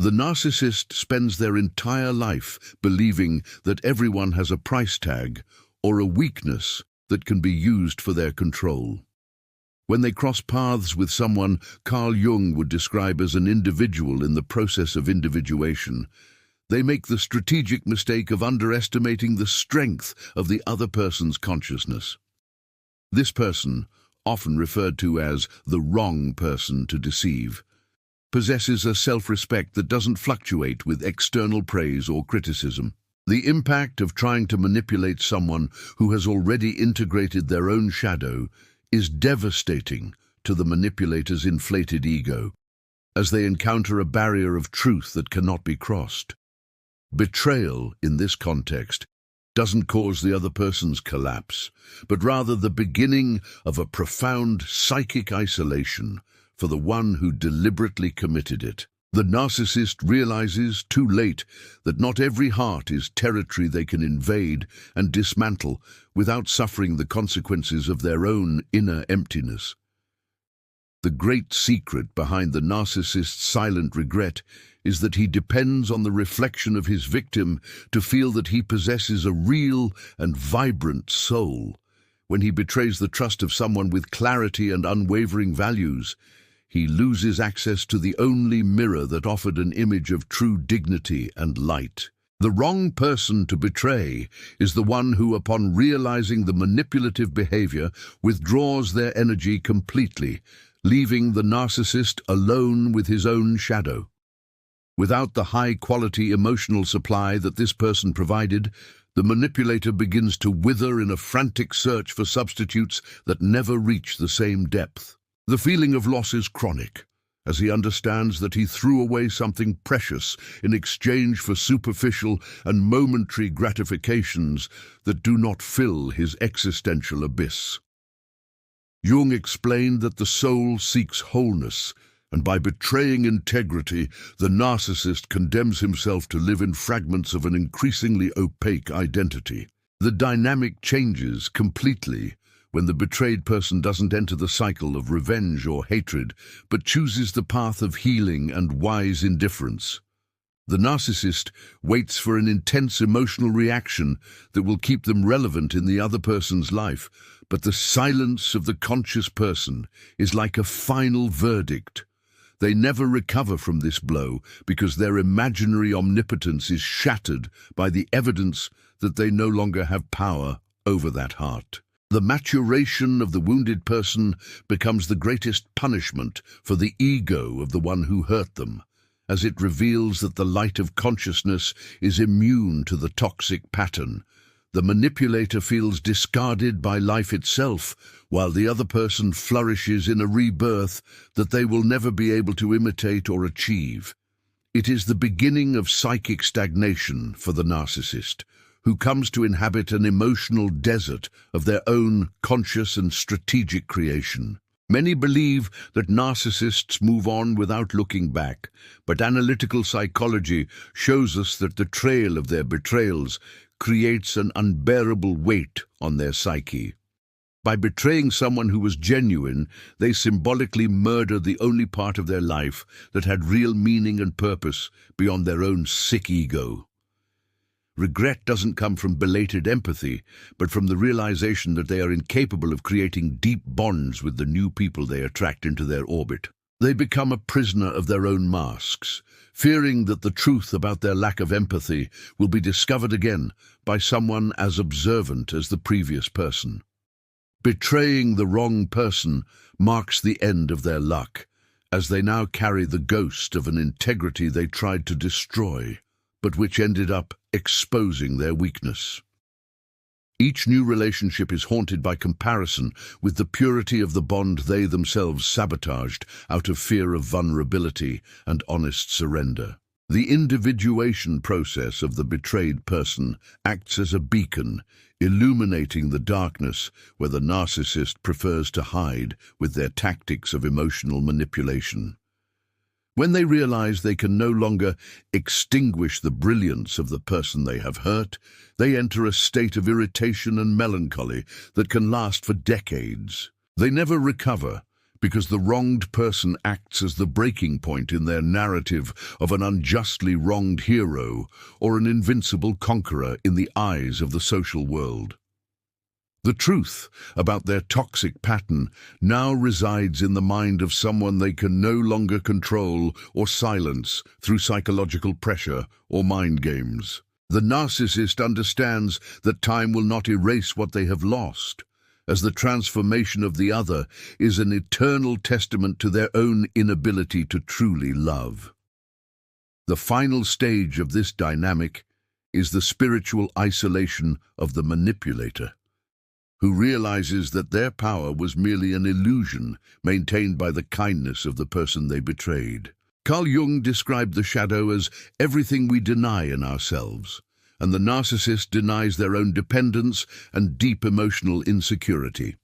The narcissist spends their entire life believing that everyone has a price tag or a weakness that can be used for their control. When they cross paths with someone Carl Jung would describe as an individual in the process of individuation, they make the strategic mistake of underestimating the strength of the other person's consciousness. This person, often referred to as the wrong person to deceive, possesses a self-respect that doesn't fluctuate with external praise or criticism. The impact of trying to manipulate someone who has already integrated their own shadow is devastating to the manipulator's inflated ego, as they encounter a barrier of truth that cannot be crossed. Betrayal, in this context, doesn't cause the other person's collapse, but rather the beginning of a profound psychic isolation for the one who deliberately committed it. The narcissist realizes too late that not every heart is territory they can invade and dismantle without suffering the consequences of their own inner emptiness. The great secret behind the narcissist's silent regret is that he depends on the reflection of his victim to feel that he possesses a real and vibrant soul. When he betrays the trust of someone with clarity and unwavering values, he loses access to the only mirror that offered an image of true dignity and light. The wrong person to betray is the one who, upon realizing the manipulative behavior, withdraws their energy completely, leaving the narcissist alone with his own shadow. Without the high-quality emotional supply that this person provided, the manipulator begins to wither in a frantic search for substitutes that never reach the same depth. The feeling of loss is chronic, as he understands that he threw away something precious in exchange for superficial and momentary gratifications that do not fill his existential abyss. Jung explained that the soul seeks wholeness, and by betraying integrity, the narcissist condemns himself to live in fragments of an increasingly opaque identity. The dynamic changes completely when the betrayed person doesn't enter the cycle of revenge or hatred, but chooses the path of healing and wise indifference. The narcissist waits for an intense emotional reaction that will keep them relevant in the other person's life, but the silence of the conscious person is like a final verdict. They never recover from this blow because their imaginary omnipotence is shattered by the evidence that they no longer have power over that heart. The maturation of the wounded person becomes the greatest punishment for the ego of the one who hurt them, as it reveals that the light of consciousness is immune to the toxic pattern. The manipulator feels discarded by life itself, while the other person flourishes in a rebirth that they will never be able to imitate or achieve. It is the beginning of psychic stagnation for the narcissist, who comes to inhabit an emotional desert of their own conscious and strategic creation. Many believe that narcissists move on without looking back, but analytical psychology shows us that the trail of their betrayals creates an unbearable weight on their psyche. By betraying someone who was genuine, they symbolically murder the only part of their life that had real meaning and purpose beyond their own sick ego. Regret doesn't come from belated empathy, but from the realization that they are incapable of creating deep bonds with the new people they attract into their orbit. They become a prisoner of their own masks, fearing that the truth about their lack of empathy will be discovered again by someone as observant as the previous person. Betraying the wrong person marks the end of their luck, as they now carry the ghost of an integrity they tried to destroy, but which ended up exposing their weakness. Each new relationship is haunted by comparison with the purity of the bond they themselves sabotaged out of fear of vulnerability and honest surrender. The individuation process of the betrayed person acts as a beacon, illuminating the darkness where the narcissist prefers to hide with their tactics of emotional manipulation. When they realize they can no longer extinguish the brilliance of the person they have hurt, they enter a state of irritation and melancholy that can last for decades. They never recover because the wronged person acts as the breaking point in their narrative of an unjustly wronged hero or an invincible conqueror in the eyes of the social world. The truth about their toxic pattern now resides in the mind of someone they can no longer control or silence through psychological pressure or mind games. The narcissist understands that time will not erase what they have lost, as the transformation of the other is an eternal testament to their own inability to truly love. The final stage of this dynamic is the spiritual isolation of the manipulator, who realizes that their power was merely an illusion maintained by the kindness of the person they betrayed. Carl Jung described the shadow as everything we deny in ourselves, and the narcissist denies their own dependence and deep emotional insecurity.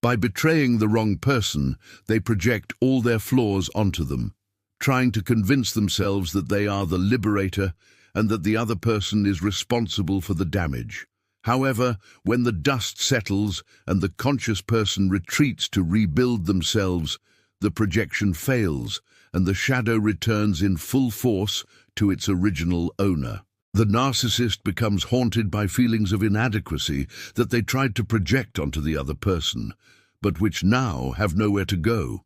By betraying the wrong person, they project all their flaws onto them, trying to convince themselves that they are the liberator and that the other person is responsible for the damage. However, when the dust settles and the conscious person retreats to rebuild themselves, the projection fails and the shadow returns in full force to its original owner. The narcissist becomes haunted by feelings of inadequacy that they tried to project onto the other person, but which now have nowhere to go.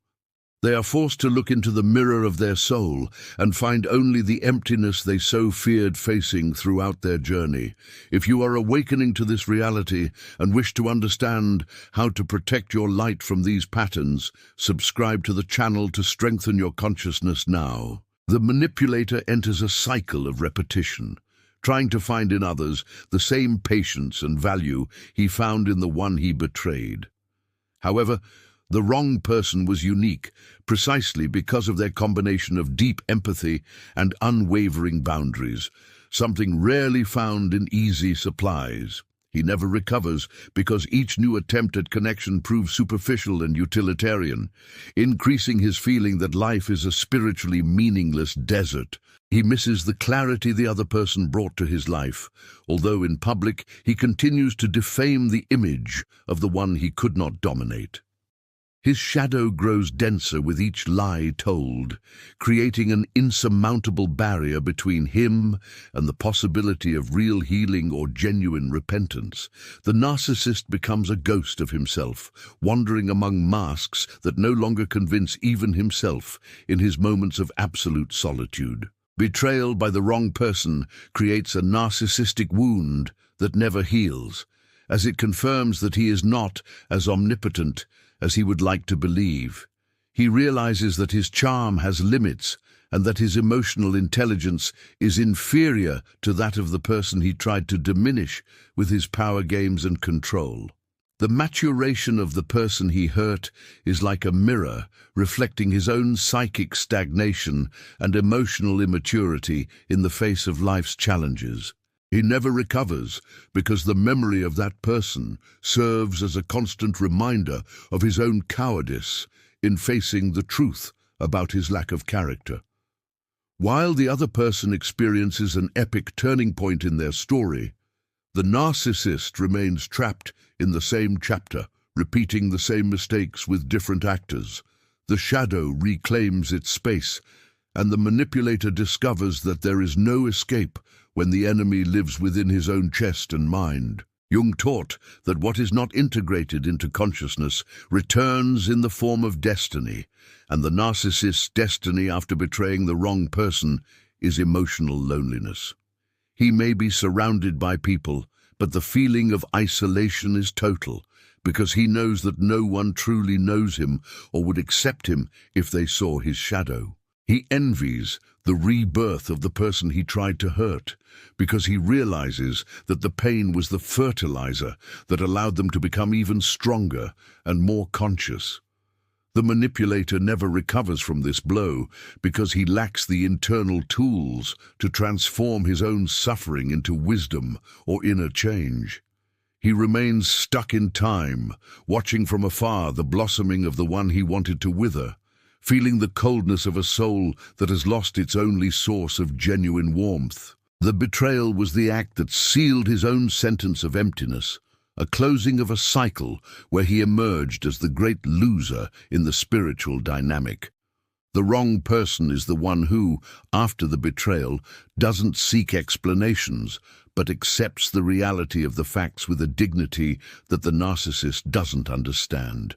They are forced to look into the mirror of their soul and find only the emptiness they so feared facing throughout their journey. If you are awakening to this reality and wish to understand how to protect your light from these patterns, subscribe to the channel to strengthen your consciousness now. The manipulator enters a cycle of repetition, trying to find in others the same patience and value he found in the one he betrayed. However, the wrong person was unique precisely because of their combination of deep empathy and unwavering boundaries, something rarely found in easy supplies. He never recovers because each new attempt at connection proves superficial and utilitarian, increasing his feeling that life is a spiritually meaningless desert. He misses the clarity the other person brought to his life, although in public he continues to defame the image of the one he could not dominate. His shadow grows denser with each lie told, creating an insurmountable barrier between him and the possibility of real healing or genuine repentance. The narcissist becomes a ghost of himself, wandering among masks that no longer convince even himself in his moments of absolute solitude. Betrayal by the wrong person creates a narcissistic wound that never heals, as it confirms that he is not as omnipotent as he would like to believe. He realizes that his charm has limits and that his emotional intelligence is inferior to that of the person he tried to diminish with his power games and control. The maturation of the person he hurt is like a mirror reflecting his own psychic stagnation and emotional immaturity in the face of life's challenges. He never recovers because the memory of that person serves as a constant reminder of his own cowardice in facing the truth about his lack of character. While the other person experiences an epic turning point in their story, the narcissist remains trapped in the same chapter, repeating the same mistakes with different actors. The shadow reclaims its space, and the manipulator discovers that there is no escape when the enemy lives within his own chest and mind. Jung taught that what is not integrated into consciousness returns in the form of destiny, and the narcissist's destiny after betraying the wrong person is emotional loneliness. He may be surrounded by people, but the feeling of isolation is total, because he knows that no one truly knows him or would accept him if they saw his shadow. He envies the rebirth of the person he tried to hurt, because he realizes that the pain was the fertilizer that allowed them to become even stronger and more conscious. The manipulator never recovers from this blow because he lacks the internal tools to transform his own suffering into wisdom or inner change. He remains stuck in time, watching from afar the blossoming of the one he wanted to wither, feeling the coldness of a soul that has lost its only source of genuine warmth. The betrayal was the act that sealed his own sentence of emptiness, a closing of a cycle where he emerged as the great loser in the spiritual dynamic. The wrong person is the one who, after the betrayal, doesn't seek explanations, but accepts the reality of the facts with a dignity that the narcissist doesn't understand.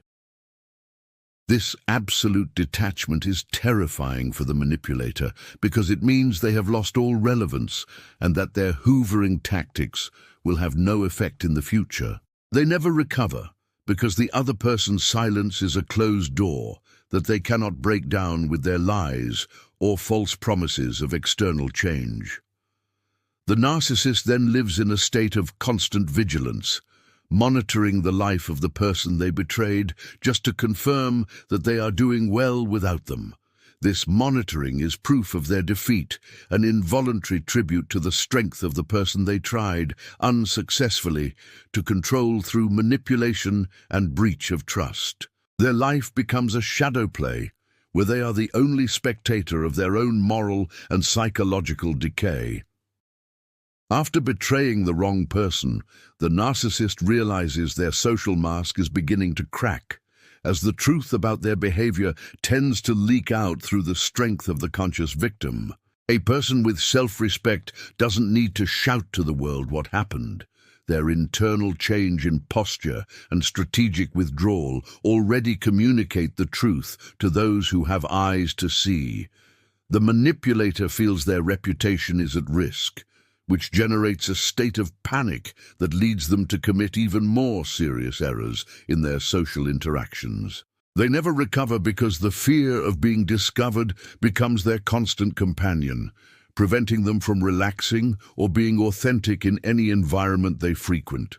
This absolute detachment is terrifying for the manipulator because it means they have lost all relevance and that their hoovering tactics will have no effect in the future. They never recover because the other person's silence is a closed door that they cannot break down with their lies or false promises of external change. The narcissist then lives in a state of constant vigilance, monitoring the life of the person they betrayed just to confirm that they are doing well without them. This monitoring is proof of their defeat, an involuntary tribute to the strength of the person they tried, unsuccessfully, to control through manipulation and breach of trust. Their life becomes a shadow play, where they are the only spectator of their own moral and psychological decay. After betraying the wrong person, the narcissist realizes their social mask is beginning to crack, as the truth about their behavior tends to leak out through the strength of the conscious victim. A person with self-respect doesn't need to shout to the world what happened. Their internal change in posture and strategic withdrawal already communicate the truth to those who have eyes to see. The manipulator feels their reputation is at risk, which generates a state of panic that leads them to commit even more serious errors in their social interactions. They never recover because the fear of being discovered becomes their constant companion, preventing them from relaxing or being authentic in any environment they frequent.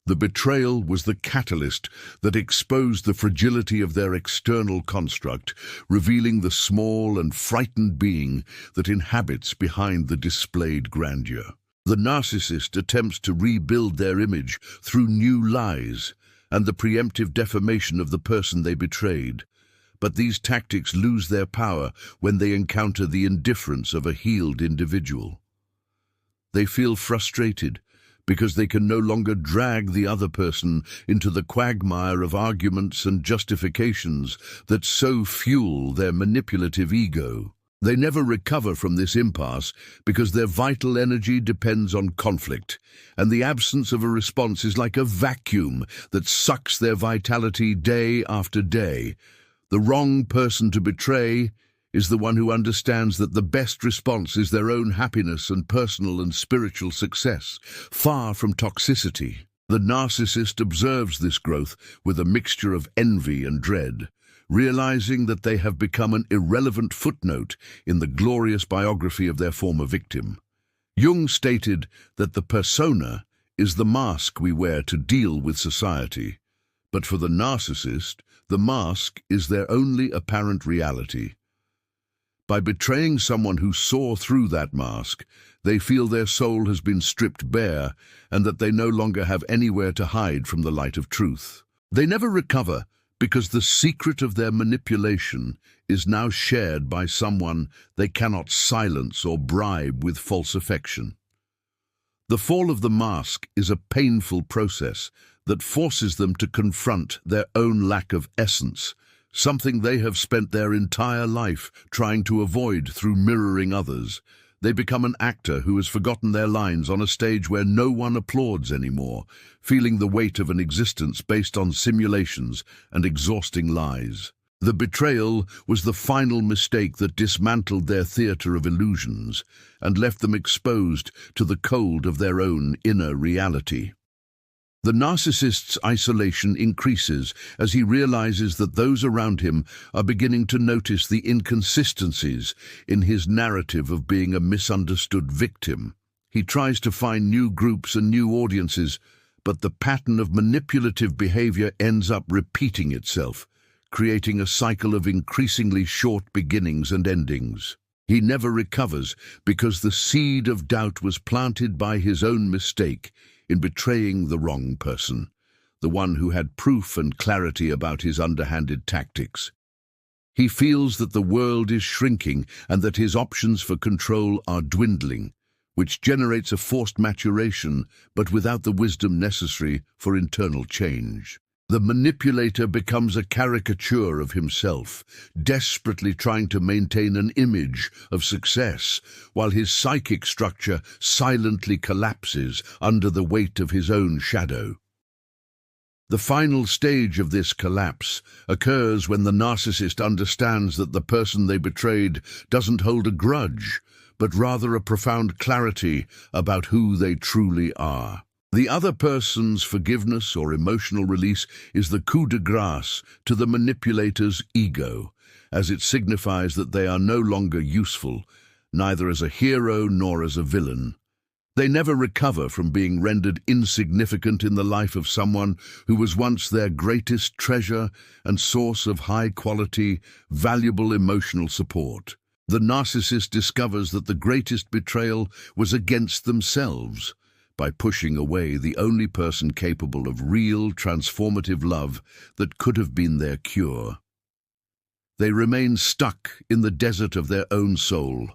The betrayal was the catalyst that exposed the fragility of their external construct, revealing the small and frightened being that inhabits behind the displayed grandeur. The narcissist attempts to rebuild their image through new lies and the preemptive defamation of the person they betrayed. But these tactics lose their power when they encounter the indifference of a healed individual. They feel frustrated because they can no longer drag the other person into the quagmire of arguments and justifications that so fuel their manipulative ego. They never recover from this impasse because their vital energy depends on conflict, and the absence of a response is like a vacuum that sucks their vitality day after day. The wrong person to betray is the one who understands that the best response is their own happiness and personal and spiritual success, far from toxicity. The narcissist observes this growth with a mixture of envy and dread, realizing that they have become an irrelevant footnote in the glorious biography of their former victim. Jung stated that the persona is the mask we wear to deal with society, but for the narcissist, the mask is their only apparent reality. By betraying someone who saw through that mask, they feel their soul has been stripped bare and that they no longer have anywhere to hide from the light of truth. They never recover because the secret of their manipulation is now shared by someone they cannot silence or bribe with false affection. The fall of the mask is a painful process that forces them to confront their own lack of essence, something they have spent their entire life trying to avoid through mirroring others. They become an actor who has forgotten their lines on a stage where no one applauds anymore, feeling the weight of an existence based on simulations and exhausting lies. The betrayal was the final mistake that dismantled their theater of illusions and left them exposed to the cold of their own inner reality. The narcissist's isolation increases as he realizes that those around him are beginning to notice the inconsistencies in his narrative of being a misunderstood victim. He tries to find new groups and new audiences, but the pattern of manipulative behavior ends up repeating itself, creating a cycle of increasingly short beginnings and endings. He never recovers because the seed of doubt was planted by his own mistake in betraying the wrong person, the one who had proof and clarity about his underhanded tactics. He feels that the world is shrinking and that his options for control are dwindling, which generates a forced maturation, but without the wisdom necessary for internal change. The manipulator becomes a caricature of himself, desperately trying to maintain an image of success, while his psychic structure silently collapses under the weight of his own shadow. The final stage of this collapse occurs when the narcissist understands that the person they betrayed doesn't hold a grudge, but rather a profound clarity about who they truly are. The other person's forgiveness or emotional release is the coup de grace to the manipulator's ego, as it signifies that they are no longer useful, neither as a hero nor as a villain. They never recover from being rendered insignificant in the life of someone who was once their greatest treasure and source of high-quality, valuable emotional support. The narcissist discovers that the greatest betrayal was against themselves, by pushing away the only person capable of real, transformative love that could have been their cure. They remain stuck in the desert of their own soul,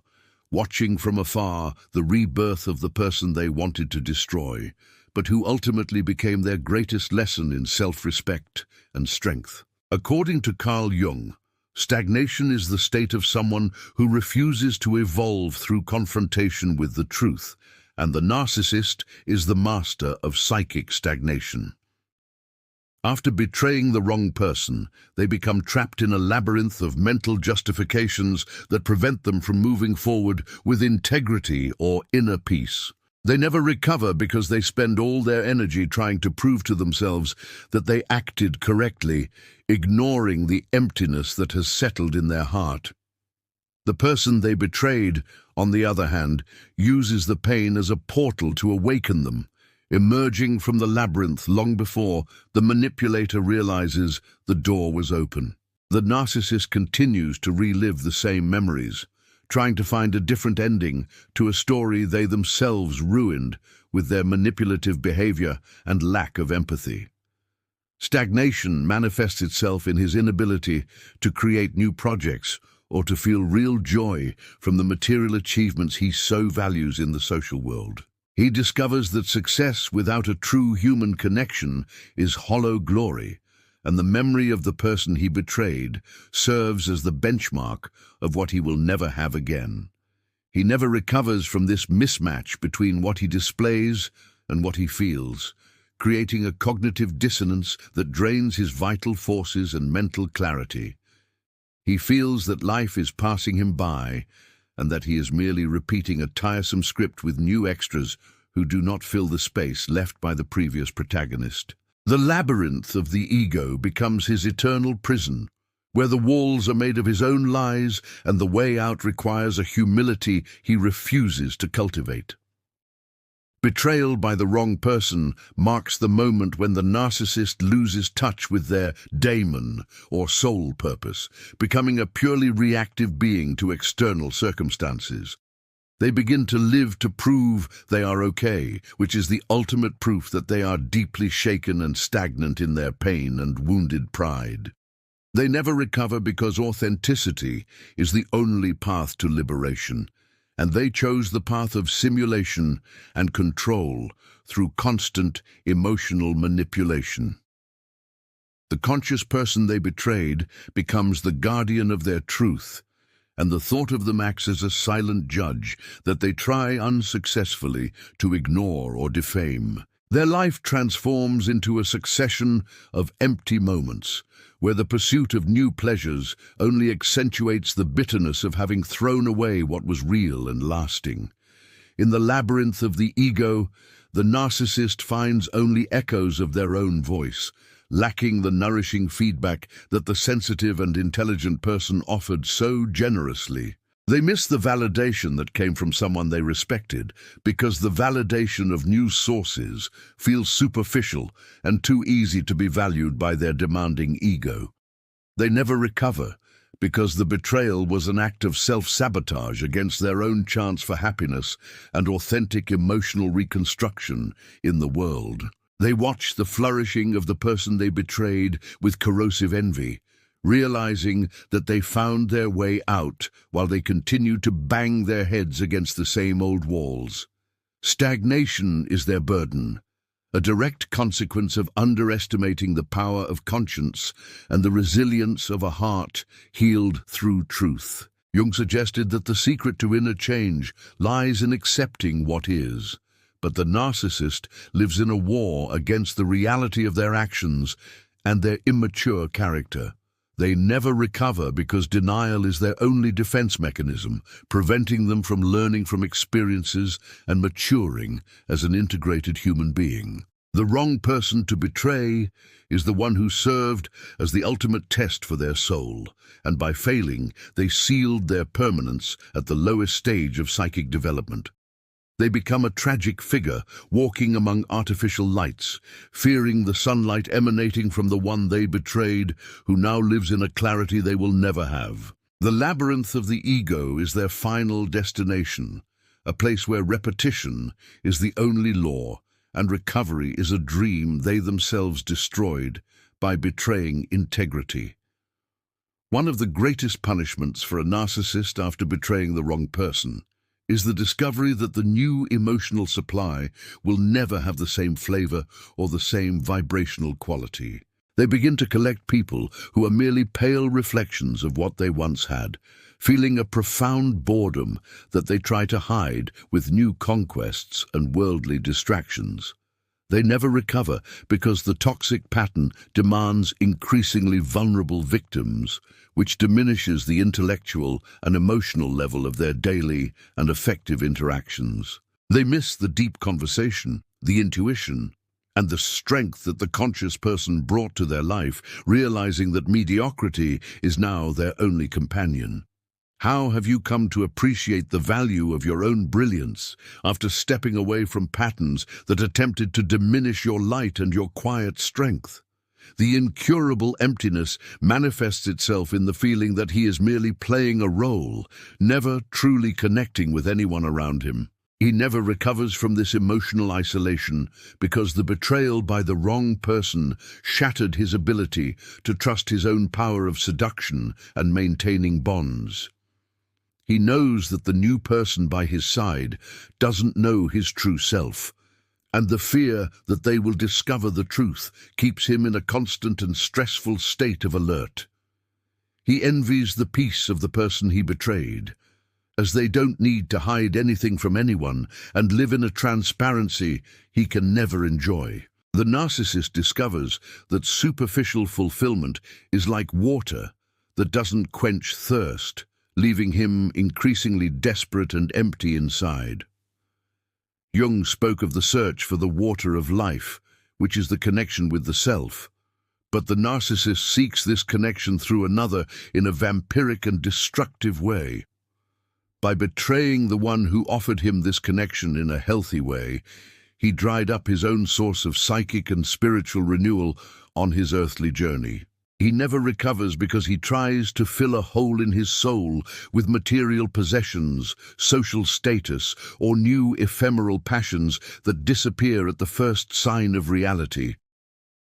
watching from afar the rebirth of the person they wanted to destroy, but who ultimately became their greatest lesson in self-respect and strength. According to Jung, stagnation is the state of someone who refuses to evolve through confrontation with the truth, and the narcissist is the master of psychic stagnation. After betraying the wrong person, they become trapped in a labyrinth of mental justifications that prevent them from moving forward with integrity or inner peace. They never recover because they spend all their energy trying to prove to themselves that they acted correctly, ignoring the emptiness that has settled in their heart. The person they betrayed, on the other hand, uses the pain as a portal to awaken them, emerging from the labyrinth long before the manipulator realizes the door was open. The narcissist continues to relive the same memories, trying to find a different ending to a story they themselves ruined with their manipulative behavior and lack of empathy. Stagnation manifests itself in his inability to create new projects or to feel real joy from the material achievements he so values in the social world. He discovers that success without a true human connection is hollow glory, and the memory of the person he betrayed serves as the benchmark of what he will never have again. He never recovers from this mismatch between what he displays and what he feels, creating a cognitive dissonance that drains his vital forces and mental clarity. He feels that life is passing him by and that he is merely repeating a tiresome script with new extras who do not fill the space left by the previous protagonist. The labyrinth of the ego becomes his eternal prison, where the walls are made of his own lies and the way out requires a humility he refuses to cultivate. Betrayal by the wrong person marks the moment when the narcissist loses touch with their daemon or soul purpose, becoming a purely reactive being to external circumstances. They begin to live to prove they are okay, which is the ultimate proof that they are deeply shaken and stagnant in their pain and wounded pride. They never recover because authenticity is the only path to liberation, and they chose the path of simulation and control through constant emotional manipulation. The conscious person they betrayed becomes the guardian of their truth, and the thought of them acts as a silent judge that they try unsuccessfully to ignore or defame. Their life transforms into a succession of empty moments, where the pursuit of new pleasures only accentuates the bitterness of having thrown away what was real and lasting. In the labyrinth of the ego, the narcissist finds only echoes of their own voice, lacking the nourishing feedback that the sensitive and intelligent person offered so generously. They miss the validation that came from someone they respected because the validation of new sources feels superficial and too easy to be valued by their demanding ego. They never recover because the betrayal was an act of self-sabotage against their own chance for happiness and authentic emotional reconstruction in the world. They watch the flourishing of the person they betrayed with corrosive envy, realizing that they found their way out while they continued to bang their heads against the same old walls. Stagnation is their burden, a direct consequence of underestimating the power of conscience and the resilience of a heart healed through truth. Jung suggested that the secret to inner change lies in accepting what is, but the narcissist lives in a war against the reality of their actions and their immature character. They never recover because denial is their only defense mechanism, preventing them from learning from experiences and maturing as an integrated human being. The wrong person to betray is the one who served as the ultimate test for their soul, and by failing, they sealed their permanence at the lowest stage of psychic development. They become a tragic figure, walking among artificial lights, fearing the sunlight emanating from the one they betrayed, who now lives in a clarity they will never have. The labyrinth of the ego is their final destination, a place where repetition is the only law, and recovery is a dream they themselves destroyed by betraying integrity. One of the greatest punishments for a narcissist after betraying the wrong person is the discovery that the new emotional supply will never have the same flavor or the same vibrational quality. They begin to collect people who are merely pale reflections of what they once had, feeling a profound boredom that they try to hide with new conquests and worldly distractions. They never recover because the toxic pattern demands increasingly vulnerable victims, which diminishes the intellectual and emotional level of their daily and effective interactions. They miss the deep conversation, the intuition, and the strength that the conscious person brought to their life, realizing that mediocrity is now their only companion. How have you come to appreciate the value of your own brilliance after stepping away from patterns that attempted to diminish your light and your quiet strength? The incurable emptiness manifests itself in the feeling that he is merely playing a role, never truly connecting with anyone around him. He never recovers from this emotional isolation because the betrayal by the wrong person shattered his ability to trust his own power of seduction and maintaining bonds. He knows that the new person by his side doesn't know his true self, and the fear that they will discover the truth keeps him in a constant and stressful state of alert. He envies the peace of the person he betrayed, as they don't need to hide anything from anyone and live in a transparency he can never enjoy. The narcissist discovers that superficial fulfillment is like water that doesn't quench thirst, leaving him increasingly desperate and empty inside. Jung spoke of the search for the water of life, which is the connection with the self. But the narcissist seeks this connection through another in a vampiric and destructive way. By betraying the one who offered him this connection in a healthy way, he dried up his own source of psychic and spiritual renewal on his earthly journey. He never recovers because he tries to fill a hole in his soul with material possessions, social status, or new ephemeral passions that disappear at the first sign of reality.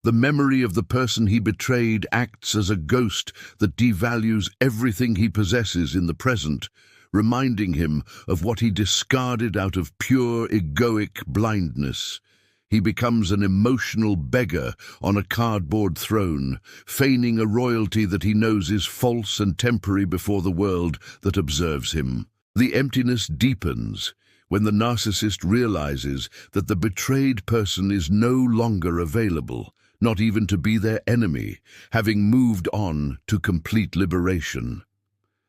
The memory of the person he betrayed acts as a ghost that devalues everything he possesses in the present, reminding him of what he discarded out of pure egoic blindness. He becomes an emotional beggar on a cardboard throne, feigning a royalty that he knows is false and temporary before the world that observes him. The emptiness deepens when the narcissist realizes that the betrayed person is no longer available, not even to be their enemy, having moved on to complete liberation.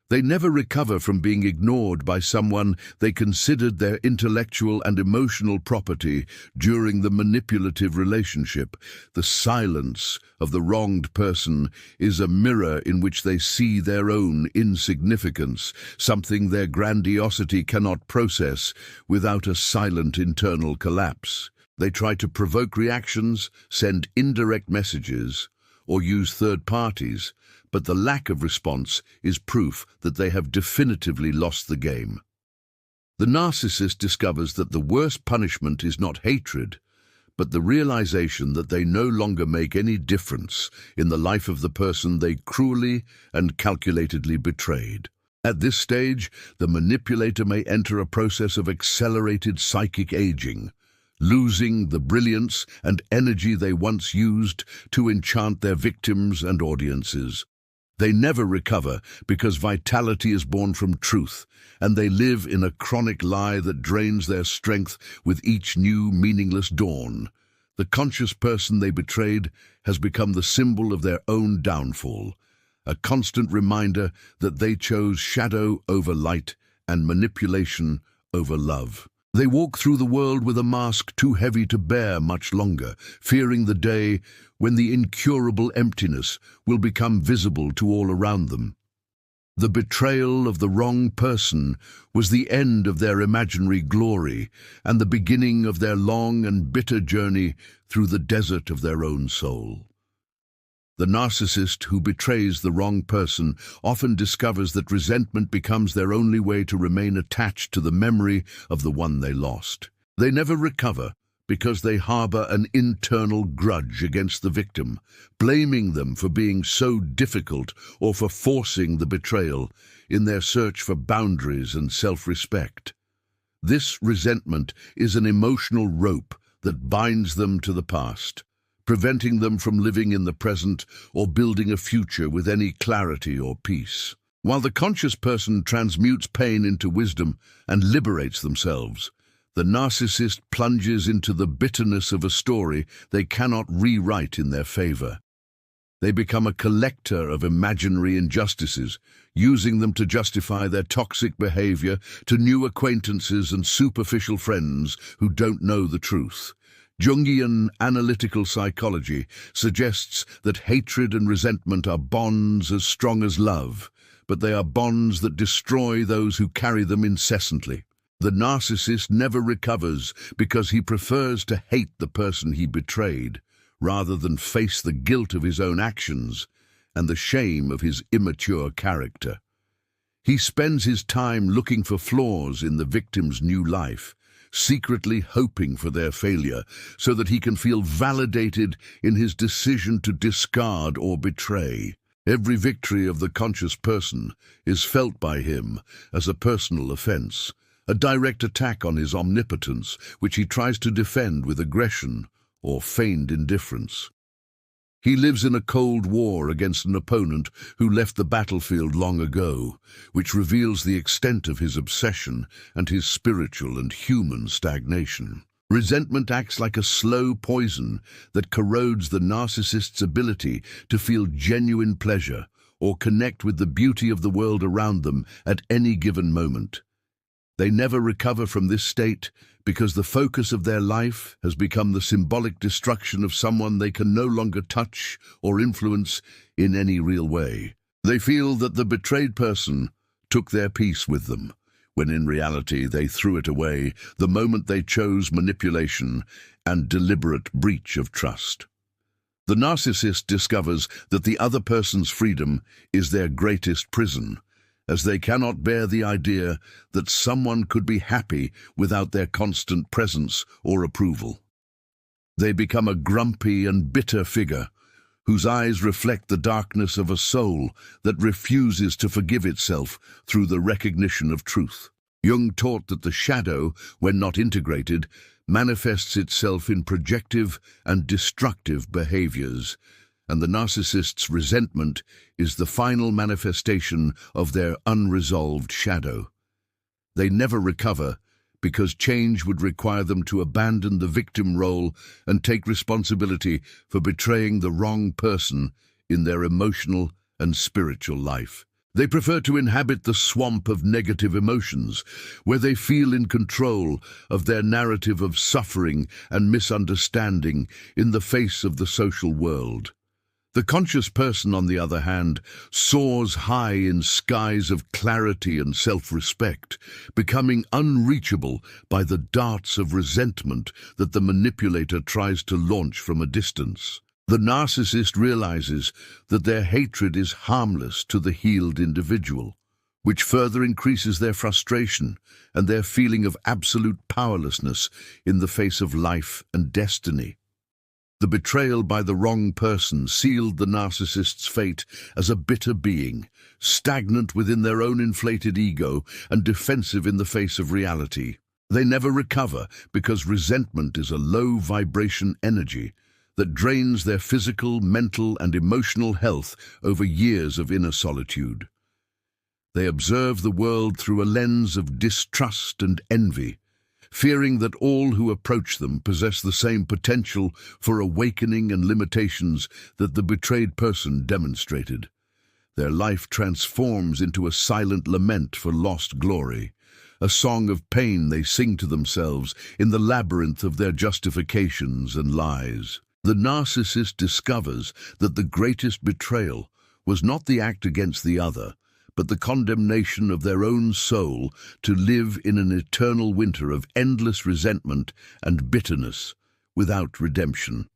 They never recover from being ignored by someone they considered their intellectual and emotional property during the manipulative relationship. The silence of the wronged person is a mirror in which they see their own insignificance, something their grandiosity cannot process without a silent internal collapse. They try to provoke reactions, send indirect messages, or use third parties, but the lack of response is proof that they have definitively lost the game. The narcissist discovers that the worst punishment is not hatred, but the realization that they no longer make any difference in the life of the person they cruelly and calculatedly betrayed. At this stage, the manipulator may enter a process of accelerated psychic aging, losing the brilliance and energy they once used to enchant their victims and audiences. They never recover because vitality is born from truth, and they live in a chronic lie that drains their strength with each new meaningless dawn. The conscious person they betrayed has become the symbol of their own downfall, a constant reminder that they chose shadow over light and manipulation over love. They walk through the world with a mask too heavy to bear much longer, fearing the day when the incurable emptiness will become visible to all around them. The betrayal of the wrong person was the end of their imaginary glory and the beginning of their long and bitter journey through the desert of their own soul. The narcissist who betrays the wrong person often discovers that resentment becomes their only way to remain attached to the memory of the one they lost. They never recover because they harbor an internal grudge against the victim, blaming them for being so difficult or for forcing the betrayal in their search for boundaries and self-respect. This resentment is an emotional rope that binds them to the past, preventing them from living in the present or building a future with any clarity or peace. While the conscious person transmutes pain into wisdom and liberates themselves, the narcissist plunges into the bitterness of a story they cannot rewrite in their favor. They become a collector of imaginary injustices, using them to justify their toxic behavior to new acquaintances and superficial friends who don't know the truth. Jungian analytical psychology suggests that hatred and resentment are bonds as strong as love, but they are bonds that destroy those who carry them incessantly. The narcissist never recovers because he prefers to hate the person he betrayed, rather than face the guilt of his own actions and the shame of his immature character. He spends his time looking for flaws in the victim's new life, secretly hoping for their failure so that he can feel validated in his decision to discard or betray. Every victory of the conscious person is felt by him as a personal offense, a direct attack on his omnipotence, which he tries to defend with aggression or feigned indifference. He lives in a cold war against an opponent who left the battlefield long ago, which reveals the extent of his obsession and his spiritual and human stagnation. Resentment acts like a slow poison that corrodes the narcissist's ability to feel genuine pleasure or connect with the beauty of the world around them at any given moment. They never recover from this state because the focus of their life has become the symbolic destruction of someone they can no longer touch or influence in any real way. They feel that the betrayed person took their peace with them, when in reality they threw it away the moment they chose manipulation and deliberate breach of trust. The narcissist discovers that the other person's freedom is their greatest prison, as they cannot bear the idea that someone could be happy without their constant presence or approval. They become a grumpy and bitter figure, whose eyes reflect the darkness of a soul that refuses to forgive itself through the recognition of truth. Jung taught that the shadow, when not integrated, manifests itself in projective and destructive behaviors, and the narcissist's resentment is the final manifestation of their unresolved shadow. They never recover because change would require them to abandon the victim role and take responsibility for betraying the wrong person in their emotional and spiritual life. They prefer to inhabit the swamp of negative emotions, where they feel in control of their narrative of suffering and misunderstanding in the face of the social world. The conscious person, on the other hand, soars high in skies of clarity and self-respect, becoming unreachable by the darts of resentment that the manipulator tries to launch from a distance. The narcissist realizes that their hatred is harmless to the healed individual, which further increases their frustration and their feeling of absolute powerlessness in the face of life and destiny. The betrayal by the wrong person sealed the narcissist's fate as a bitter being, stagnant within their own inflated ego and defensive in the face of reality. They never recover because resentment is a low-vibration energy that drains their physical, mental, and emotional health over years of inner solitude. They observe the world through a lens of distrust and envy, fearing that all who approach them possess the same potential for awakening and limitations that the betrayed person demonstrated. Their life transforms into a silent lament for lost glory, a song of pain they sing to themselves in the labyrinth of their justifications and lies. The narcissist discovers that the greatest betrayal was not the act against the other, but the condemnation of their own soul to live in an eternal winter of endless resentment and bitterness without redemption.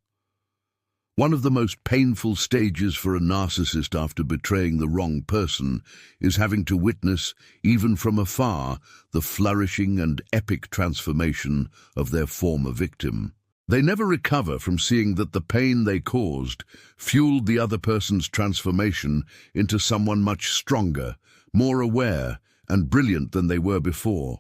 One of the most painful stages for a narcissist after betraying the wrong person is having to witness, even from afar, the flourishing and epic transformation of their former victim. They never recover from seeing that the pain they caused fueled the other person's transformation into someone much stronger, more aware, and brilliant than they were before.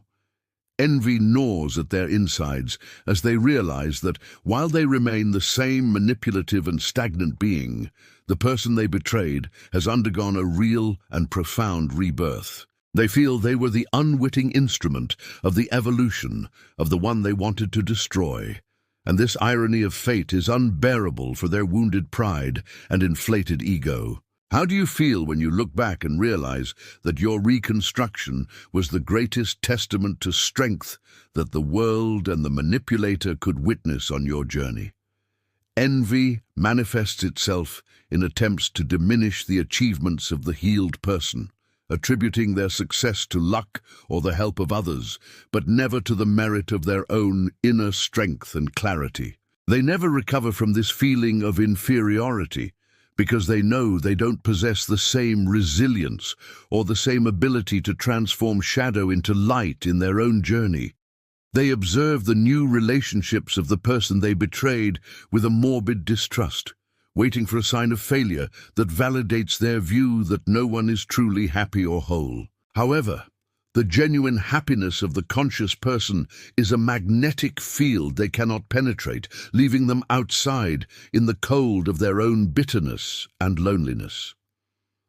Envy gnaws at their insides as they realize that while they remain the same manipulative and stagnant being, the person they betrayed has undergone a real and profound rebirth. They feel they were the unwitting instrument of the evolution of the one they wanted to destroy. And this irony of fate is unbearable for their wounded pride and inflated ego. How do you feel when you look back and realize that your reconstruction was the greatest testament to strength that the world and the manipulator could witness on your journey? Envy manifests itself in attempts to diminish the achievements of the healed person, attributing their success to luck or the help of others, but never to the merit of their own inner strength and clarity. They never recover from this feeling of inferiority because they know they don't possess the same resilience or the same ability to transform shadow into light in their own journey. They observe the new relationships of the person they betrayed with a morbid distrust, waiting for a sign of failure that validates their view that no one is truly happy or whole. However, the genuine happiness of the conscious person is a magnetic field they cannot penetrate, leaving them outside in the cold of their own bitterness and loneliness.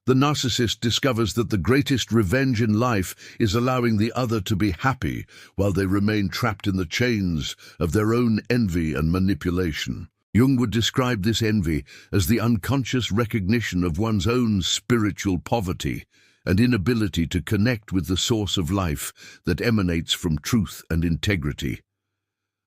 The narcissist discovers that the greatest revenge in life is allowing the other to be happy while they remain trapped in the chains of their own envy and manipulation. Jung would describe this envy as the unconscious recognition of one's own spiritual poverty and inability to connect with the source of life that emanates from truth and integrity.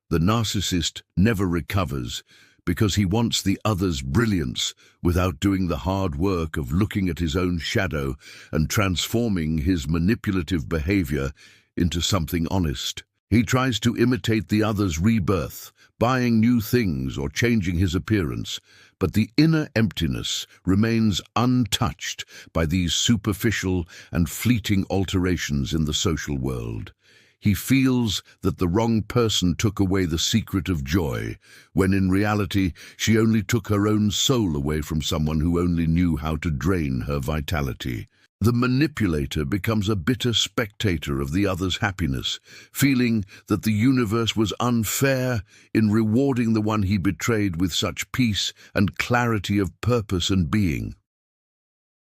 The narcissist never recovers because he wants the other's brilliance without doing the hard work of looking at his own shadow and transforming his manipulative behavior into something honest. He tries to imitate the other's rebirth, buying new things or changing his appearance, but the inner emptiness remains untouched by these superficial and fleeting alterations in the social world. He feels that the wrong person took away the secret of joy, when in reality she only took her own soul away from someone who only knew how to drain her vitality. The manipulator becomes a bitter spectator of the other's happiness, feeling that the universe was unfair in rewarding the one he betrayed with such peace and clarity of purpose and being.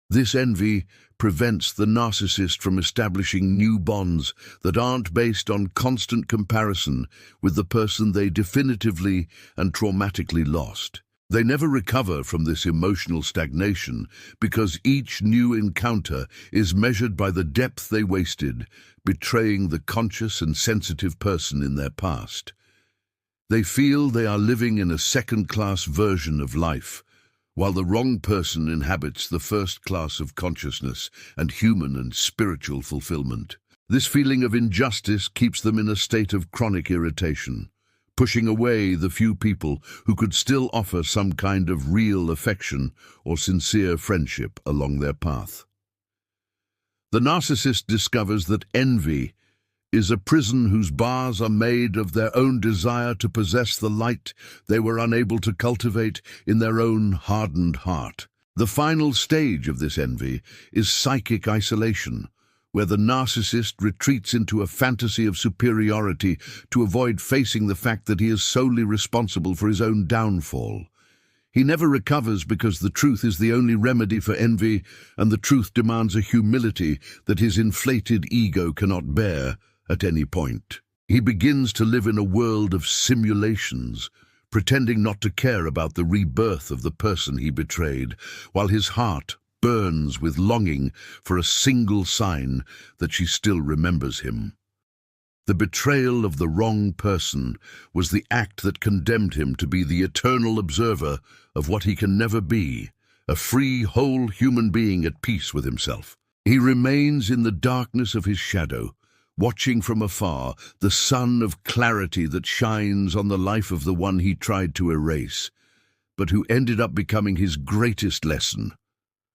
This envy prevents the narcissist from establishing new bonds that aren't based on constant comparison with the person they definitively and traumatically lost. They never recover from this emotional stagnation because each new encounter is measured by the depth they wasted, betraying the conscious and sensitive person in their past. They feel they are living in a second-class version of life, while the wrong person inhabits the first class of consciousness and human and spiritual fulfillment. This feeling of injustice keeps them in a state of chronic irritation, pushing away the few people who could still offer some kind of real affection or sincere friendship along their path. The narcissist discovers that envy is a prison whose bars are made of their own desire to possess the light they were unable to cultivate in their own hardened heart. The final stage of this envy is psychic isolation, where the narcissist retreats into a fantasy of superiority to avoid facing the fact that he is solely responsible for his own downfall. He never recovers because the truth is the only remedy for envy, and the truth demands a humility that his inflated ego cannot bear at any point. He begins to live in a world of simulations, pretending not to care about the rebirth of the person he betrayed, while his heart burns with longing for a single sign that she still remembers him. The betrayal of the wrong person was the act that condemned him to be the eternal observer of what he can never be, a free, whole human being at peace with himself. He remains in the darkness of his shadow, watching from afar the sun of clarity that shines on the life of the one he tried to erase, but who ended up becoming his greatest lesson.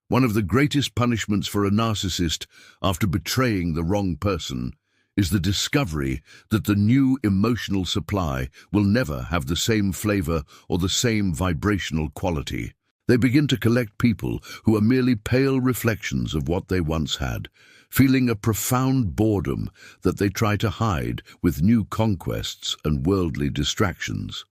One of the greatest punishments for a narcissist after betraying the wrong person is the discovery that the new emotional supply will never have the same flavor or the same vibrational quality. They begin to collect people who are merely pale reflections of what they once had, feeling a profound boredom that they try to hide with new conquests and worldly distractions.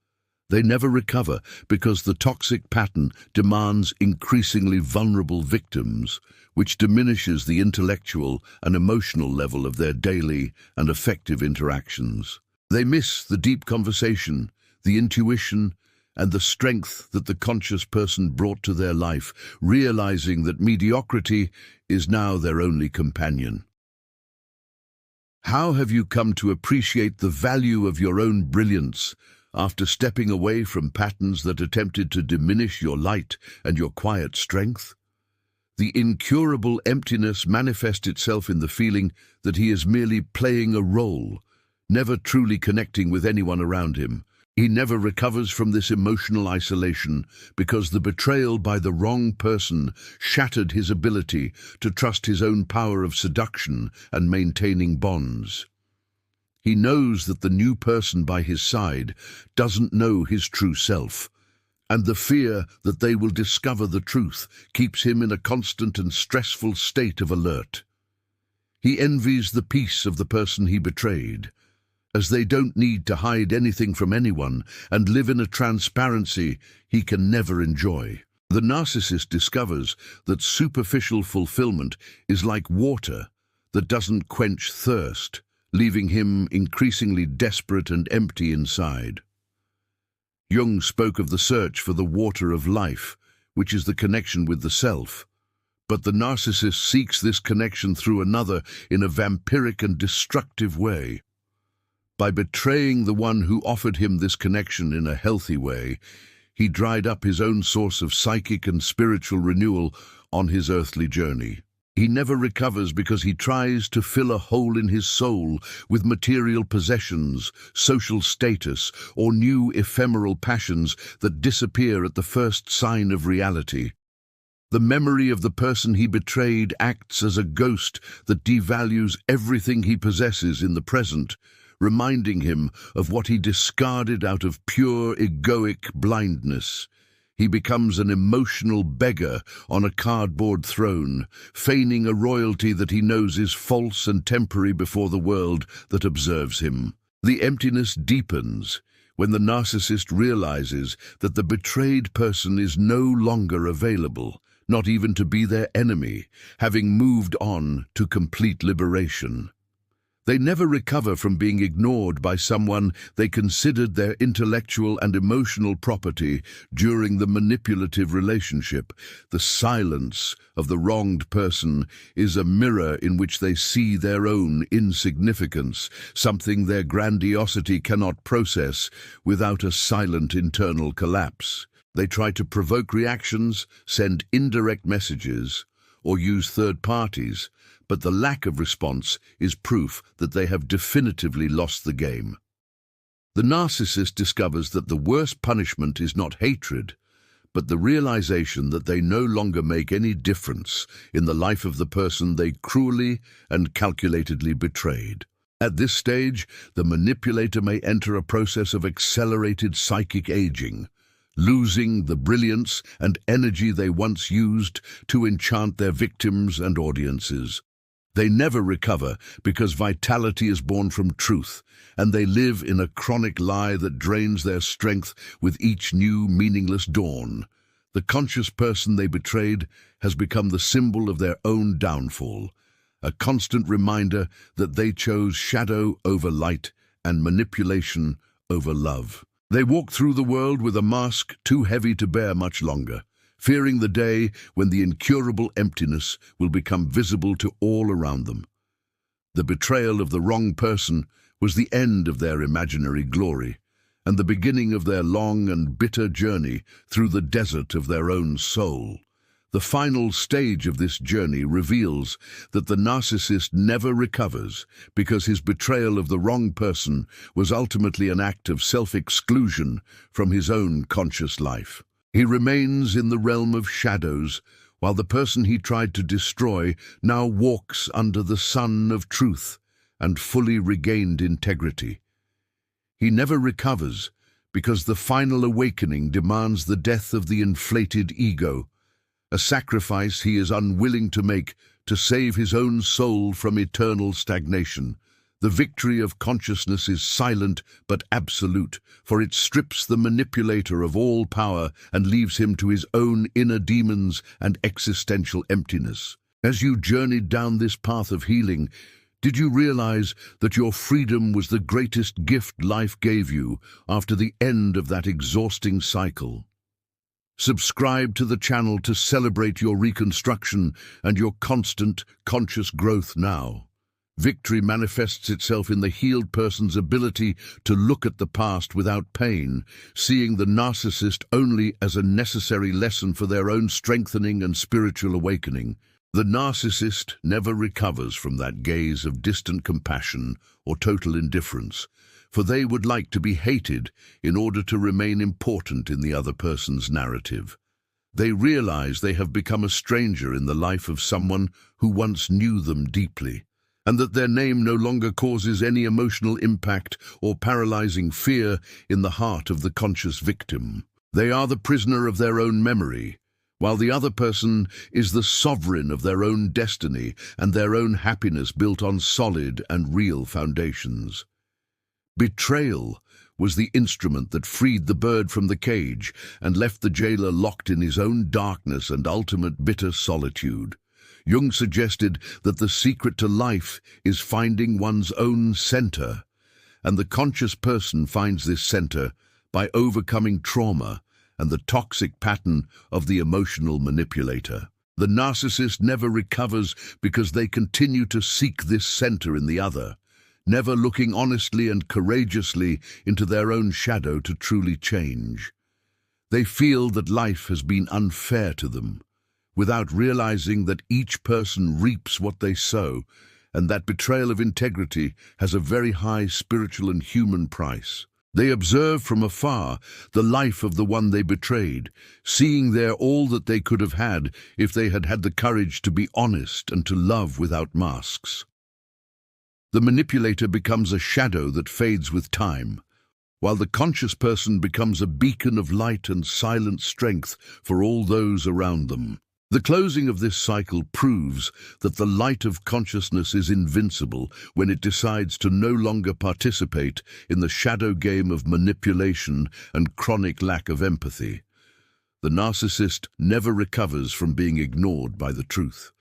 They never recover because the toxic pattern demands increasingly vulnerable victims, which diminishes the intellectual and emotional level of their daily and effective interactions. They miss the deep conversation, the intuition, and the strength that the conscious person brought to their life, realizing that mediocrity is now their only companion. How have you come to appreciate the value of your own brilliance after stepping away from patterns that attempted to diminish your light and your quiet strength? The incurable emptiness manifests itself in the feeling that he is merely playing a role, never truly connecting with anyone around him. He never recovers from this emotional isolation because the betrayal by the wrong person shattered his ability to trust his own power of seduction and maintaining bonds. He knows that the new person by his side doesn't know his true self, and the fear that they will discover the truth keeps him in a constant and stressful state of alert. He envies the peace of the person he betrayed, as they don't need to hide anything from anyone and live in a transparency he can never enjoy. The narcissist discovers that superficial fulfillment is like water that doesn't quench thirst, leaving him increasingly desperate and empty inside. Jung spoke of the search for the water of life, which is the connection with the self, but the narcissist seeks this connection through another in a vampiric and destructive way. By betraying the one who offered him this connection in a healthy way, he dried up his own source of psychic and spiritual renewal on his earthly journey. He never recovers because he tries to fill a hole in his soul with material possessions, social status, or new ephemeral passions that disappear at the first sign of reality. The memory of the person he betrayed acts as a ghost that devalues everything he possesses in the present, reminding him of what he discarded out of pure egoic blindness. He becomes an emotional beggar on a cardboard throne, feigning a royalty that he knows is false and temporary before the world that observes him. The emptiness deepens when the narcissist realizes that the betrayed person is no longer available, not even to be their enemy, having moved on to complete liberation. They never recover from being ignored by someone they considered their intellectual and emotional property during the manipulative relationship. The silence of the wronged person is a mirror in which they see their own insignificance, something their grandiosity cannot process without a silent internal collapse. They try to provoke reactions, send indirect messages, or use third parties, but the lack of response is proof that they have definitively lost the game. The narcissist discovers that the worst punishment is not hatred, but the realization that they no longer make any difference in the life of the person they cruelly and calculatedly betrayed. At this stage, the manipulator may enter a process of accelerated psychic aging, losing the brilliance and energy they once used to enchant their victims and audiences. They never recover because vitality is born from truth, and they live in a chronic lie that drains their strength with each new meaningless dawn. The conscious person they betrayed has become the symbol of their own downfall, a constant reminder that they chose shadow over light and manipulation over love. They walk through the world with a mask too heavy to bear much longer, fearing the day when the incurable emptiness will become visible to all around them. The betrayal of the wrong person was the end of their imaginary glory, and the beginning of their long and bitter journey through the desert of their own soul. The final stage of this journey reveals that the narcissist never recovers because his betrayal of the wrong person was ultimately an act of self-exclusion from his own conscious life. He remains in the realm of shadows, while the person he tried to destroy now walks under the sun of truth and fully regained integrity. He never recovers because the final awakening demands the death of the inflated ego, a sacrifice he is unwilling to make to save his own soul from eternal stagnation. The victory of consciousness is silent but absolute, for it strips the manipulator of all power and leaves him to his own inner demons and existential emptiness. As you journeyed down this path of healing, did you realize that your freedom was the greatest gift life gave you after the end of that exhausting cycle? Subscribe to the channel to celebrate your reconstruction and your constant, conscious growth now. Victory manifests itself in the healed person's ability to look at the past without pain, seeing the narcissist only as a necessary lesson for their own strengthening and spiritual awakening. The narcissist never recovers from that gaze of distant compassion or total indifference, for they would like to be hated in order to remain important in the other person's narrative. They realize they have become a stranger in the life of someone who once knew them deeply, and that their name no longer causes any emotional impact or paralyzing fear in the heart of the conscious victim. They are the prisoner of their own memory, while the other person is the sovereign of their own destiny and their own happiness built on solid and real foundations. Betrayal was the instrument that freed the bird from the cage and left the jailer locked in his own darkness and ultimate bitter solitude. Jung suggested that the secret to life is finding one's own center, and the conscious person finds this center by overcoming trauma and the toxic pattern of the emotional manipulator. The narcissist never recovers because they continue to seek this center in the other, never looking honestly and courageously into their own shadow to truly change. They feel that life has been unfair to them, without realizing that each person reaps what they sow, and that betrayal of integrity has a very high spiritual and human price. They observe from afar the life of the one they betrayed, seeing there all that they could have had if they had had the courage to be honest and to love without masks. The manipulator becomes a shadow that fades with time, while the conscious person becomes a beacon of light and silent strength for all those around them. The closing of this cycle proves that the light of consciousness is invincible when it decides to no longer participate in the shadow game of manipulation and chronic lack of empathy. The narcissist never recovers from being ignored by the truth,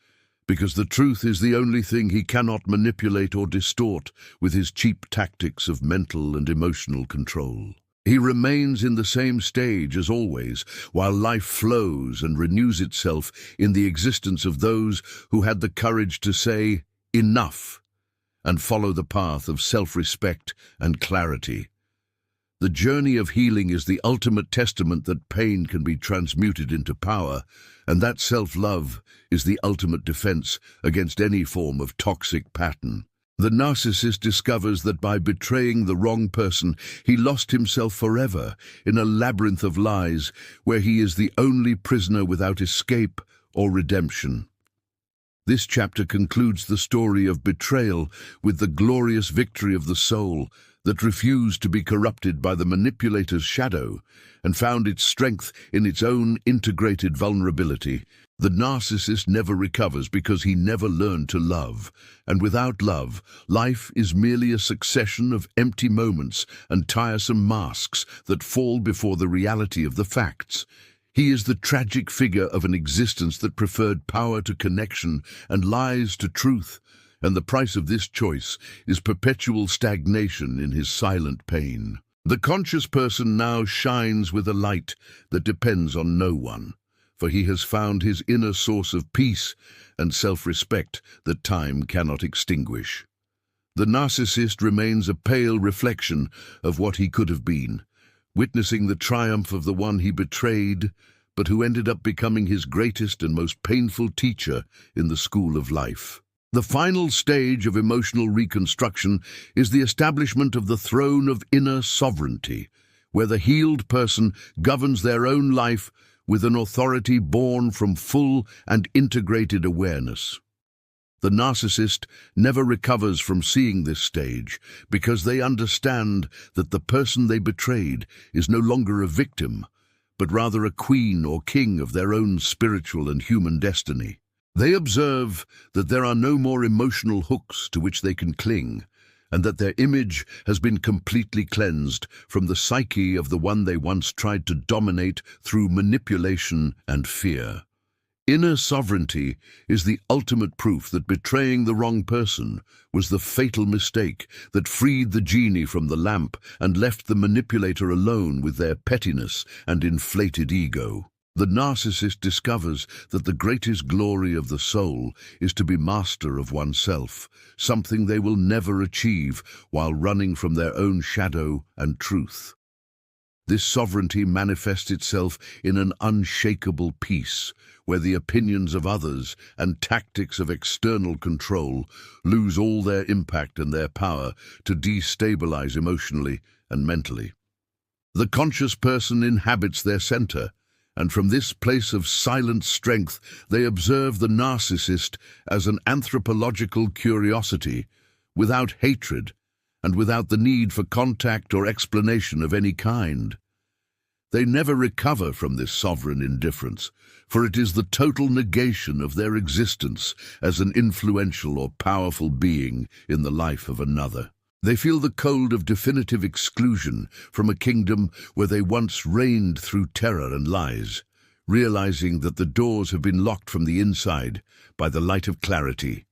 because the truth is the only thing he cannot manipulate or distort with his cheap tactics of mental and emotional control. He remains in the same stage as always, while life flows and renews itself in the existence of those who had the courage to say, "Enough," and follow the path of self-respect and clarity. The journey of healing is the ultimate testament that pain can be transmuted into power, and that self-love is the ultimate defense against any form of toxic pattern. The narcissist discovers that by betraying the wrong person, he lost himself forever in a labyrinth of lies where he is the only prisoner without escape or redemption. This chapter concludes the story of betrayal with the glorious victory of the soul that refused to be corrupted by the manipulator's shadow and found its strength in its own integrated vulnerability. The narcissist never recovers because he never learned to love, and without love, life is merely a succession of empty moments and tiresome masks that fall before the reality of the facts. He is the tragic figure of an existence that preferred power to connection and lies to truth, and the price of this choice is perpetual stagnation in his silent pain. The conscious person now shines with a light that depends on no one, for he has found his inner source of peace and self-respect that time cannot extinguish. The narcissist remains a pale reflection of what he could have been, witnessing the triumph of the one he betrayed, but who ended up becoming his greatest and most painful teacher in the school of life. The final stage of emotional reconstruction is the establishment of the throne of inner sovereignty, where the healed person governs their own life with an authority born from full and integrated awareness. The narcissist never recovers from seeing this stage because they understand that the person they betrayed is no longer a victim, but rather a queen or king of their own spiritual and human destiny. They observe that there are no more emotional hooks to which they can cling, and that their image has been completely cleansed from the psyche of the one they once tried to dominate through manipulation and fear. Inner sovereignty is the ultimate proof that betraying the wrong person was the fatal mistake that freed the genie from the lamp and left the manipulator alone with their pettiness and inflated ego. The narcissist discovers that the greatest glory of the soul is to be master of oneself, something they will never achieve while running from their own shadow and truth. This sovereignty manifests itself in an unshakable peace, where the opinions of others and tactics of external control lose all their impact and their power to destabilize emotionally and mentally. The conscious person inhabits their center, and from this place of silent strength they observe the narcissist as an anthropological curiosity, without hatred and without the need for contact or explanation of any kind. They never recover from this sovereign indifference, for it is the total negation of their existence as an influential or powerful being in the life of another. They feel the cold of definitive exclusion from a kingdom where they once reigned through terror and lies, realizing that the doors have been locked from the inside by the light of clarity.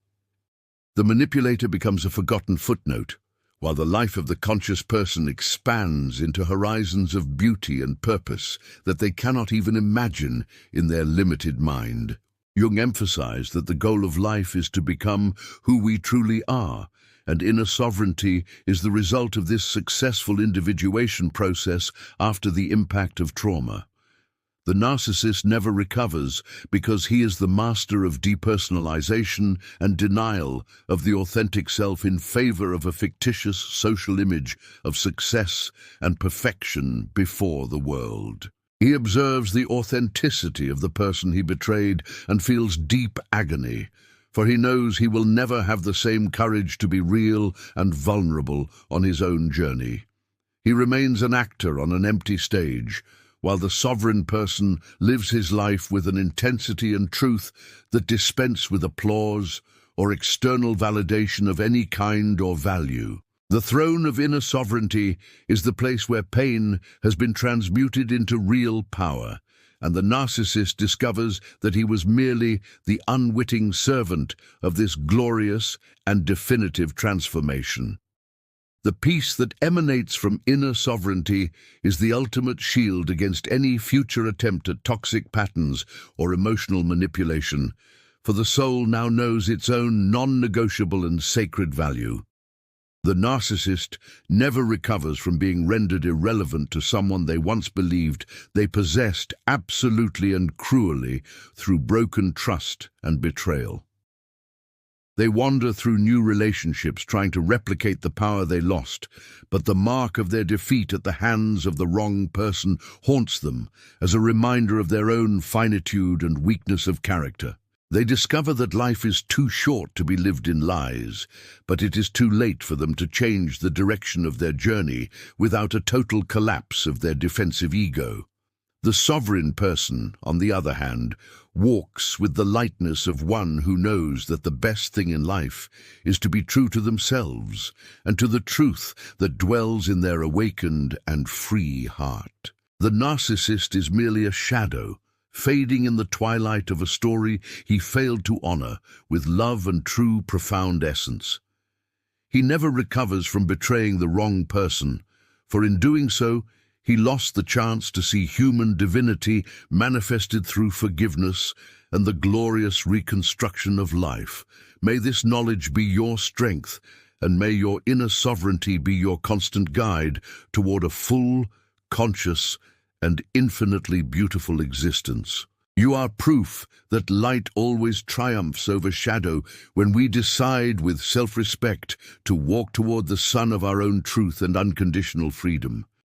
The manipulator becomes a forgotten footnote, while the life of the conscious person expands into horizons of beauty and purpose that they cannot even imagine in their limited mind. Jung emphasized that the goal of life is to become who we truly are, and inner sovereignty is the result of this successful individuation process after the impact of trauma. The narcissist never recovers because he is the master of depersonalization and denial of the authentic self in favor of a fictitious social image of success and perfection before the world. He observes the authenticity of the person he betrayed and feels deep agony, for he knows he will never have the same courage to be real and vulnerable on his own journey. He remains an actor on an empty stage, while the sovereign person lives his life with an intensity and truth that dispense with applause or external validation of any kind or value. The throne of inner sovereignty is the place where pain has been transmuted into real power, and the narcissist discovers that he was merely the unwitting servant of this glorious and definitive transformation. The peace that emanates from inner sovereignty is the ultimate shield against any future attempt at toxic patterns or emotional manipulation, for the soul now knows its own non-negotiable and sacred value. The narcissist never recovers from being rendered irrelevant to someone they once believed they possessed absolutely and cruelly through broken trust and betrayal. They wander through new relationships trying to replicate the power they lost, but the mark of their defeat at the hands of the wrong person haunts them as a reminder of their own finitude and weakness of character. They discover that life is too short to be lived in lies, but it is too late for them to change the direction of their journey without a total collapse of their defensive ego. The sovereign person, on the other hand, walks with the lightness of one who knows that the best thing in life is to be true to themselves and to the truth that dwells in their awakened and free heart. The narcissist is merely a shadow, fading in the twilight of a story he failed to honor with love and true profound essence. He never recovers from betraying the wrong person, for in doing so, he lost the chance to see human divinity manifested through forgiveness and the glorious reconstruction of life. May this knowledge be your strength, and may your inner sovereignty be your constant guide toward a full, conscious, and infinitely beautiful existence. You are proof that light always triumphs over shadow when we decide with self-respect to walk toward the sun of our own truth and unconditional freedom.